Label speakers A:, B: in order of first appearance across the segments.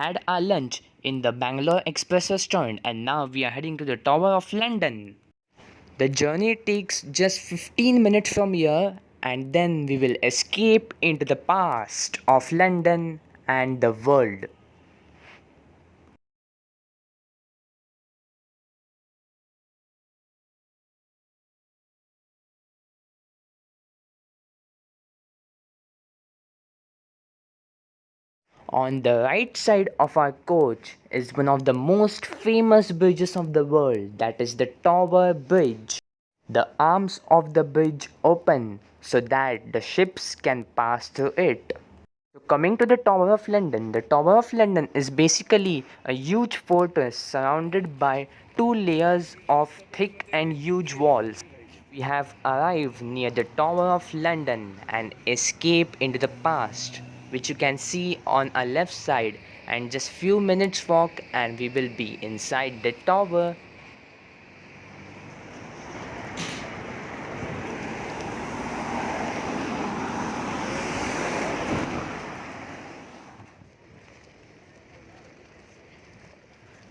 A: had our lunch in the Bangalore Express restaurant and now we are heading to the Tower of London. The journey takes just 15 minutes from here and then we will escape into the past of London and the world. On the right side of our coach is one of the most famous bridges of the world, that is the Tower Bridge. The arms of the bridge open so that the ships can pass through it. So coming to the Tower of London, the Tower of London is basically a huge fortress surrounded by two layers of thick and huge walls. We have arrived near the Tower of London and escape into the past, which you can see on our left side, and just few minutes walk and we will be inside the tower.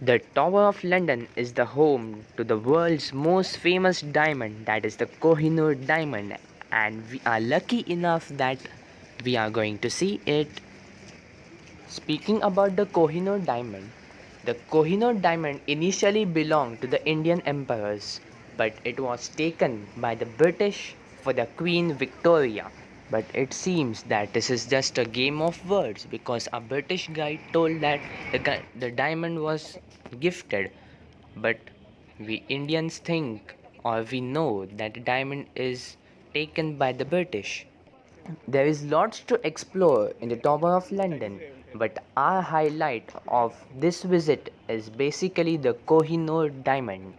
A: The Tower of London is the home to the world's most famous diamond, that is the Kohinoor diamond, and we are lucky enough that we are going to see it. Speaking about the Kohinoor diamond initially belonged to the Indian emperors, but it was taken by the British for the Queen Victoria. But it seems that this is just a game of words because a British guy told that the diamond was gifted, but we Indians think or we know that the diamond is taken by the British. There is lots to explore in the Tower of London, but our highlight of this visit is basically the Kohinoor diamond.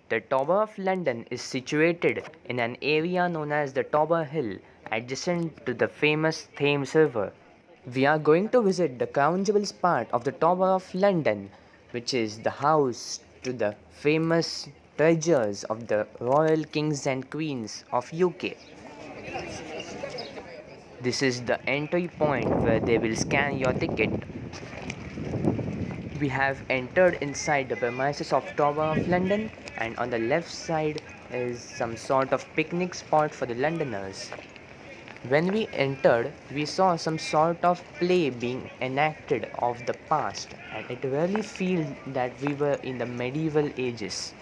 A: The Tower of London is situated in an area known as the Tower Hill, adjacent to the famous Thames River. We are going to visit the Crown Jewels part of the Tower of London, which is the house to the famous treasures of the royal kings and queens of UK. This is the entry point where they will scan your ticket. We have entered inside the premises of Tower of London, and on the left side is some sort of picnic spot for the Londoners. When we entered, we saw some sort of play being enacted of the past, and it really feels that we were in the medieval ages.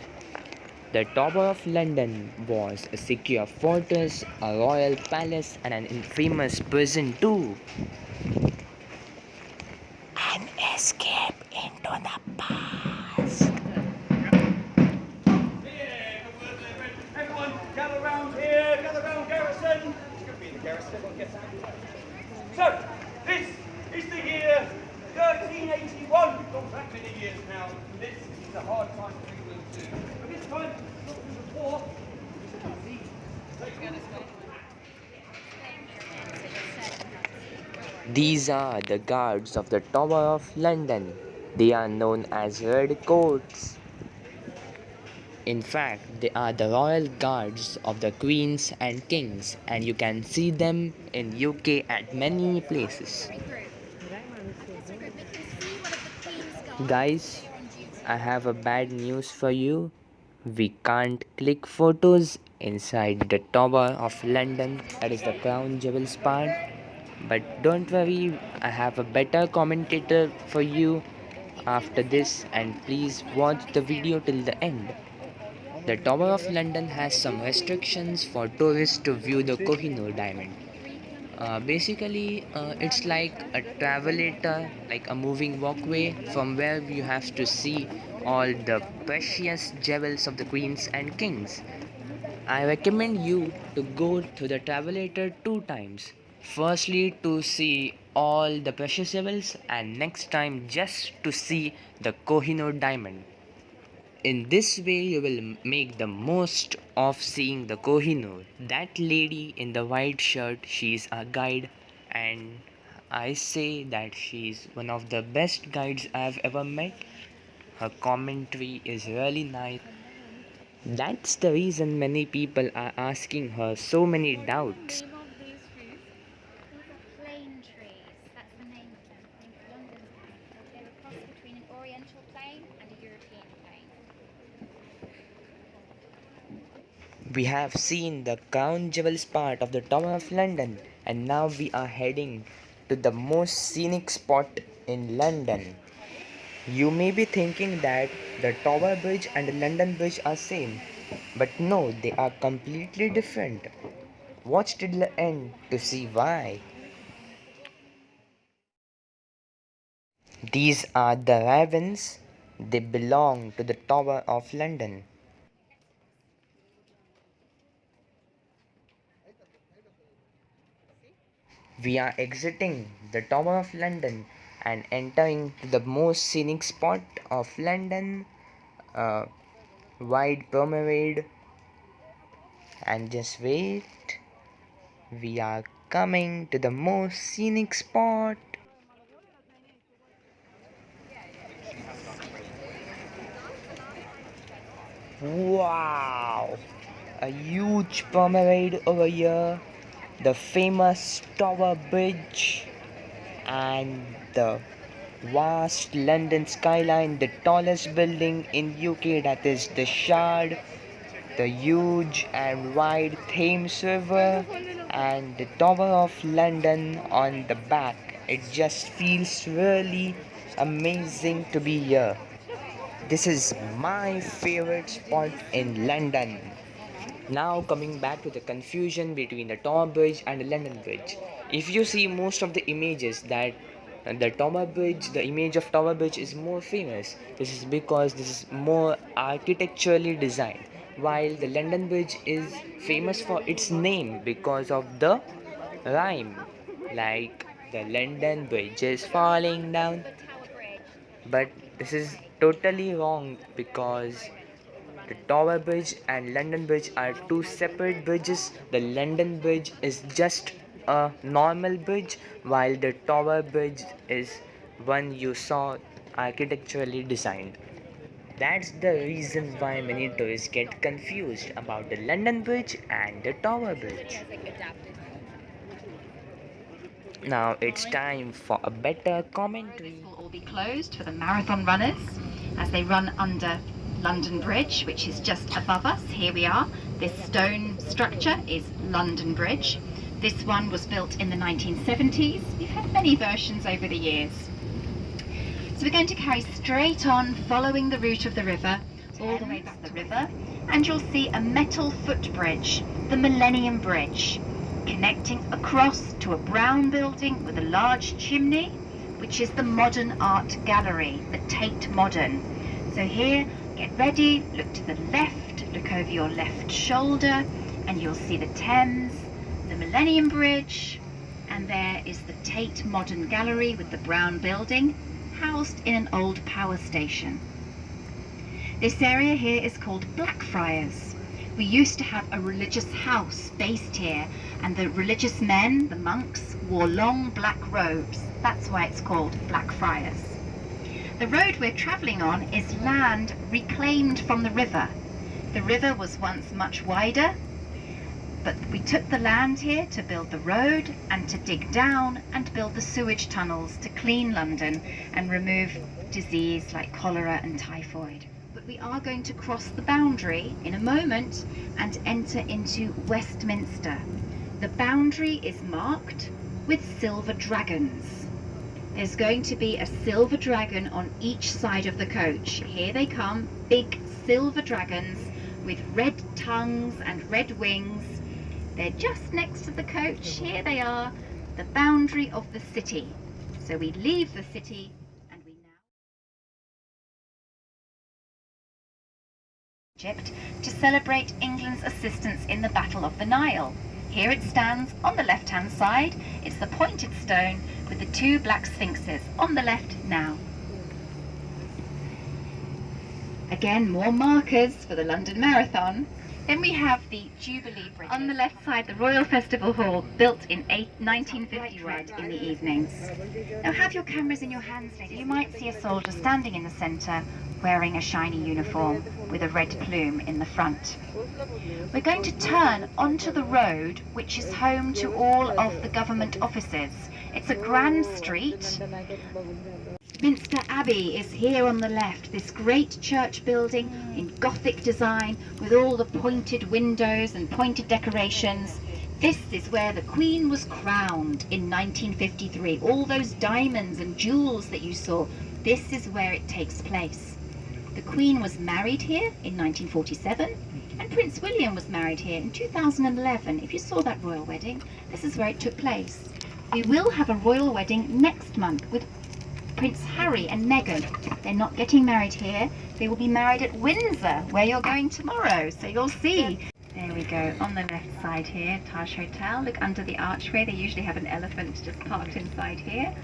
A: The Tower of London was a secure fortress, a royal palace, and an infamous prison too. An escape into the past.
B: Everyone, gather round here, gather round Garrison. It's going to be in the Garrison, everyone gets out. So, this is the year 1381. We've gone back many years now. This is a hard time for England too. But this time, not through the war, it's a disease.
A: These are the guards of the Tower of London. They are known as Red Coats. In fact, they are the royal guards of the queens and kings, and you can see them in UK at many places. Guys, I have a bad news for you. We can't click photos inside the Tower of London, that is the Crown Jewels part. But don't worry, I have a better commentator for you after this, and please watch the video till the end. The Tower of London has some restrictions for tourists to view the Kohinoor diamond. Basically, it's like a travelator, like a moving walkway from where you have to see all the precious jewels of the queens and kings. I recommend you to go to the travelator two times. Firstly, to see all the precious jewels, and next time just to see the Kohinoor diamond. In this way, you will make the most of seeing the Kohinoor. That lady in the white shirt, she's a guide, and I say that she's one of the best guides I've ever met. Her commentary is really nice. That's the reason many people are asking her so many doubts.
C: Plane trees. That's the name of them. I think London. continental plane and a European plane.
A: We have seen the crown jewels part of the Tower of London, and now we are heading to the most scenic spot in London. You may be thinking that the Tower Bridge and the London Bridge are same, but no, they are completely different. Watch till the end to see why. These are the ravens. They belong to the Tower of London. We are exiting the Tower of London and entering the most scenic spot of London, uh, wide promenade. And just wait, we are coming to the most scenic spot. Wow! A huge promenade over here, the famous Tower Bridge, and the vast London skyline, the tallest building in UK, that is the Shard, the huge and wide Thames River, and the Tower of London on the back. It just feels really amazing to be here. This is my favorite spot in London. Now coming back to the confusion between the Tower Bridge and the London Bridge. If you see most of the images that the Tower Bridge, the image of Tower Bridge is more famous. This is because this is more architecturally designed, while the London Bridge is famous for its name because of the rhyme, like the London Bridge is falling down. But this is totally wrong because the Tower Bridge and London Bridge are two separate bridges. The London Bridge is just a normal bridge, while the Tower Bridge is one you saw architecturally designed. That's the reason why many tourists get confused about the London Bridge and the Tower Bridge. Now it's time for a better commentary.
C: Will all be closed for the marathon runners as they run under London Bridge, which is just above us. Here we are. This stone structure is London Bridge. This one was built in the 1970s. We've had many versions over the years. So we're going to carry straight on, following the route of the river, all the way back the river, and you'll see a metal footbridge, the Millennium Bridge, connecting across to a brown building with a large chimney, which is the Modern Art Gallery, the Tate Modern. So here, get ready, look to the left, look over your left shoulder, and you'll see the Thames, the Millennium Bridge, and there is the Tate Modern Gallery with the brown building, housed in an old power station. This area here is called Blackfriars. We used to have a religious house based here, and the religious men, the monks, wore long black robes. That's why it's called Blackfriars. The road we're travelling on is land reclaimed from the river. The river was once much wider, but we took the land here to build the road and to dig down and build the sewage tunnels to clean London and remove disease like cholera and typhoid. But we are going to cross the boundary in a moment and enter into Westminster. The boundary is marked with silver dragons. There's going to be a silver dragon on each side of the coach. Here they come, big silver dragons with red tongues and red wings. They're just next to the coach. Here they are, the boundary of the city. So we leave the city and we now Egypt to celebrate England's assistance in the Battle of the Nile. Here it stands on the left-hand side. It's the pointed stone with the two black sphinxes on the left now. Again, more markers for the London Marathon. Then we have the Jubilee Bridge. On the left side, the Royal Festival Hall, built in 1950 red in the evenings. Now have your cameras in your hands, ladies. You might see a soldier standing in the centre, wearing a shiny uniform with a red plume in the front. We're going to turn onto the road, which is home to all of the government offices. It's a grand street. Westminster Abbey is here on the left, this great church building in Gothic design with all the pointed windows and pointed decorations. This is where the Queen was crowned in 1953. All those diamonds and jewels that you saw, this is where it takes place. The Queen was married here in 1947, and Prince William was married here in 2011. If you saw that royal wedding, this is where it took place. We will have a royal wedding next month with Prince Harry and Meghan. They're not getting married here. They will be married at Windsor, where you're going tomorrow. So you'll see. There we go, on the left side here, Taj Hotel. Look under the archway. They usually have an elephant just parked inside here.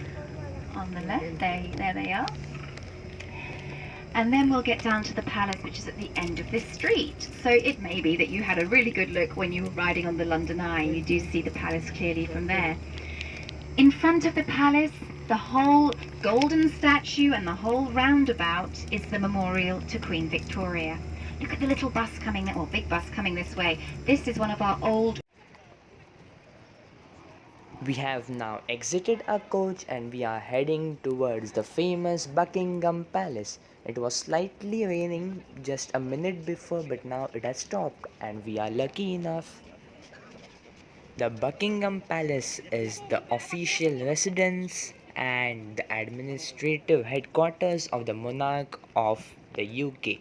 C: On the left, there they are. And then we'll get down to the palace, which is at the end of this street. So it may be that you had a really good look when you were riding on the London Eye. You do see the palace clearly from there. In front of the palace, the whole golden statue and the whole roundabout is the memorial to Queen Victoria. Look at the little bus coming, or big bus coming this way. This is one of our old...
A: We have now exited our coach and we are heading towards the famous Buckingham Palace. It was slightly raining just a minute before, but now it has stopped and we are lucky enough. The Buckingham Palace is the official residence and the administrative headquarters of the monarch of the UK.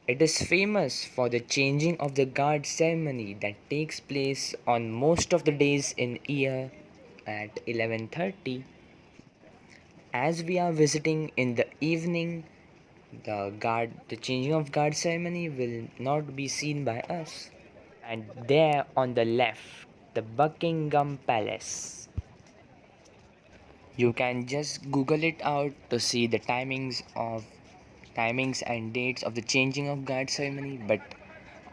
A: It is famous for the changing of the guard ceremony that takes place on most of the days in year at 11:30. As we are visiting in the evening, the changing of guard ceremony will not be seen by us. And there on the left, the Buckingham Palace. You can just Google it out to see the timings and dates of the changing of guard ceremony, but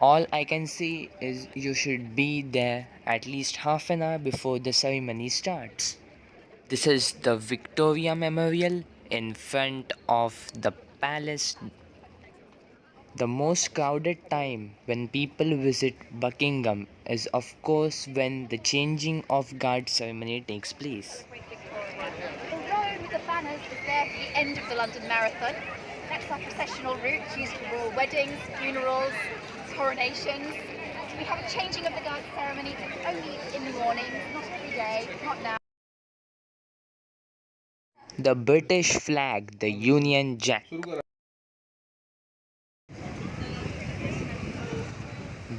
A: all I can say is you should be there at least half an hour before the ceremony starts. This is the Victoria Memorial in front of the palace. The most crowded time when people visit Buckingham is of course when the changing of guard ceremony takes place.
C: Although the banners is there for the end of the London Marathon, that's our processional route used for royal weddings, funerals, coronations. We have a changing of the guard ceremony only in the morning, not every day, not now.
A: The British flag, the Union Jack.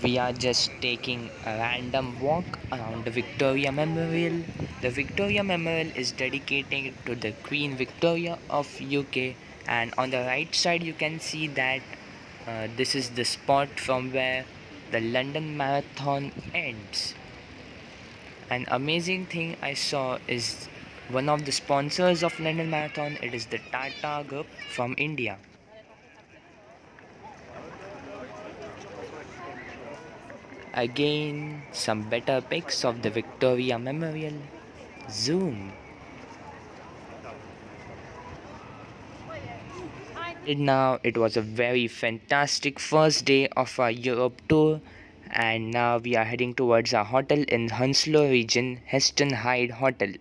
A: We are just taking a random walk around the Victoria Memorial. The Victoria Memorial is dedicated to the Queen Victoria of UK, and on the right side you can see that this is the spot from where the London Marathon ends. An amazing thing I saw is one of the sponsors of London Marathon. It is the Tata Group from India. Again, some better pics of the Victoria Memorial. Zoom. Now it was a very fantastic first day of our Europe tour, and now we are heading towards our hotel in Hounslow region, Heston Hyde Hotel.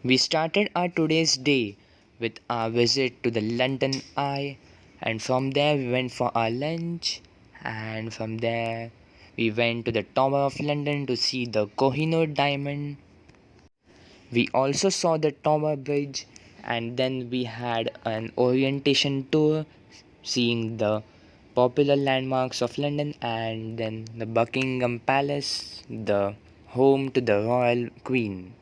A: We started our today's day with our visit to the London Eye, and from there we went for our lunch, and from there we went to the Tower of London to see the Kohinoor Diamond. We also saw the Tower Bridge, and then we had an orientation tour seeing the popular landmarks of London, and then the Buckingham Palace, the home to the royal queen.